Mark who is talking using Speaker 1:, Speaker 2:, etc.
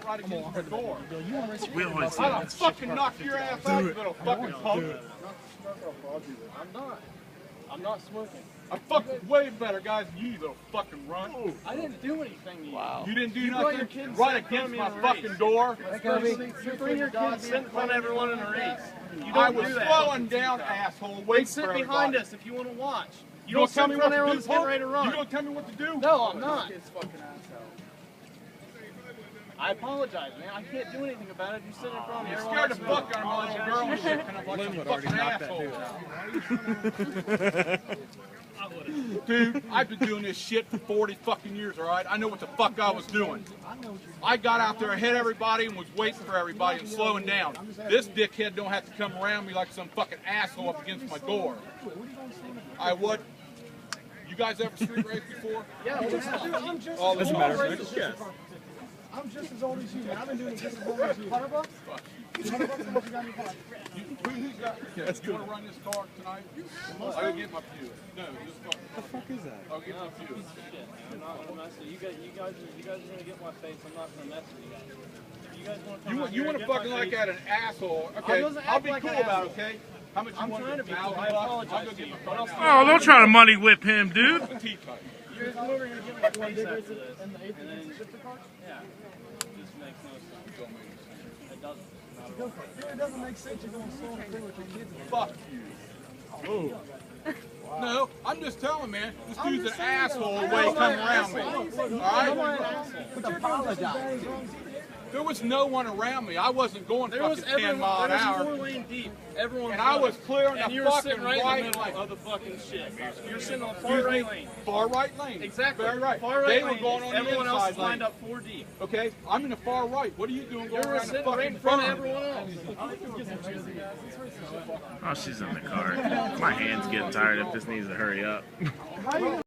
Speaker 1: right against the door.
Speaker 2: We always
Speaker 1: I'll fucking knock your ass out, you little fucking punk.
Speaker 3: I'm not smoking.
Speaker 1: I'm fucking way better guys than you, you little fucking runt.
Speaker 3: I didn't do anything to you.
Speaker 4: Wow.
Speaker 1: You didn't do
Speaker 3: You brought your
Speaker 1: nothing
Speaker 3: kids
Speaker 1: right
Speaker 3: sitting in
Speaker 1: against
Speaker 3: front
Speaker 1: my
Speaker 3: of me in a
Speaker 1: fucking
Speaker 3: race.
Speaker 1: door.
Speaker 3: You bring your kids sit in front of everyone in a race. You
Speaker 1: I
Speaker 3: don't
Speaker 1: was
Speaker 3: do that.
Speaker 1: slowing down, asshole.
Speaker 3: Wait,
Speaker 1: Wait
Speaker 3: sit
Speaker 1: for
Speaker 3: behind
Speaker 1: everybody.
Speaker 3: us if you want to watch. You
Speaker 1: You
Speaker 3: don't
Speaker 1: gonna
Speaker 3: sit
Speaker 1: tell
Speaker 3: in
Speaker 1: me
Speaker 3: front
Speaker 1: what
Speaker 3: of
Speaker 1: to
Speaker 3: everyone's
Speaker 1: do,
Speaker 3: getting
Speaker 1: punk?
Speaker 3: ready to run.
Speaker 1: You gonna tell me what to do?
Speaker 3: No, I'm not.
Speaker 4: It's fucking asshole.
Speaker 3: I apologize, man. I can't do anything about it. You sit in front of
Speaker 1: You
Speaker 3: everyone.
Speaker 1: scared the fuck out of my little girl and shit, and I'm like a fucking asshole. Dude, I've been doing this shit for 40 fucking years, alright? I know what the fuck I was doing. I got out there ahead of everybody and was waiting for everybody and slowing down. This dickhead don't have to come around me like some fucking asshole up against my door. I would. You guys ever street race before?
Speaker 3: Yeah,
Speaker 4: I'm just
Speaker 1: All the
Speaker 4: as old
Speaker 1: time.
Speaker 4: as you. I'm just as old as you, man. I've been doing it just as long as you. $100? $100? How much you got in your pocket?
Speaker 1: Who's got? You want to run this car tonight? I'll go get my few. No, this car.
Speaker 2: What the fuck is that?
Speaker 1: I'll get my few.
Speaker 3: I'm not gonna mess with you. You guys are gonna get my face. I'm not gonna mess with you guys. If you guys want to come out
Speaker 1: You
Speaker 3: here
Speaker 1: want
Speaker 3: and
Speaker 1: to
Speaker 3: get
Speaker 1: fucking
Speaker 3: my
Speaker 1: like
Speaker 3: face,
Speaker 1: at an asshole? Okay,
Speaker 3: wasn't
Speaker 1: I'll
Speaker 3: acting
Speaker 1: be
Speaker 3: like
Speaker 1: cool
Speaker 3: an
Speaker 1: about it.
Speaker 3: asshole.
Speaker 1: Okay. How much
Speaker 3: I'm
Speaker 1: you want
Speaker 3: trying to be cool.
Speaker 1: $1,000?
Speaker 3: I apologize
Speaker 1: I'll go
Speaker 3: to
Speaker 1: get
Speaker 3: you.
Speaker 1: my
Speaker 3: What else?
Speaker 2: Oh, don't try to money whip him, dude.
Speaker 1: tea type.
Speaker 3: You guys are gonna get my face after this. And then yeah, it just makes no sense. It doesn't. Not at all.
Speaker 4: It doesn't make sense. You're going slow and free with your kids.
Speaker 1: Fuck you. No, I'm just telling, man. This dude's an asshole the way he come around me. All right?
Speaker 4: Apologize.
Speaker 1: There was no one around me. I wasn't going
Speaker 3: There was
Speaker 1: fucking 10 mile an hour.
Speaker 3: 4 lane deep. Everyone.
Speaker 1: And I was clearing
Speaker 3: and
Speaker 1: the
Speaker 3: you were
Speaker 1: fucking
Speaker 3: sitting right in
Speaker 1: right
Speaker 3: the middle
Speaker 1: lane.
Speaker 3: of the fucking shit. You're sitting on the far right lane.
Speaker 1: Far right lane.
Speaker 3: Exactly.
Speaker 1: Very right.
Speaker 3: Far right
Speaker 1: They
Speaker 3: lane.
Speaker 1: were going on the
Speaker 3: Everyone else
Speaker 1: inside
Speaker 3: is lined
Speaker 1: lane.
Speaker 3: up 4 deep.
Speaker 1: Okay, I'm in the far right. What are you doing going
Speaker 3: You were
Speaker 1: around the
Speaker 3: sitting
Speaker 1: fucking
Speaker 3: right in front of
Speaker 1: front?
Speaker 3: everyone else.
Speaker 2: Oh, she's in the car. My hand's getting tired if this needs to hurry up.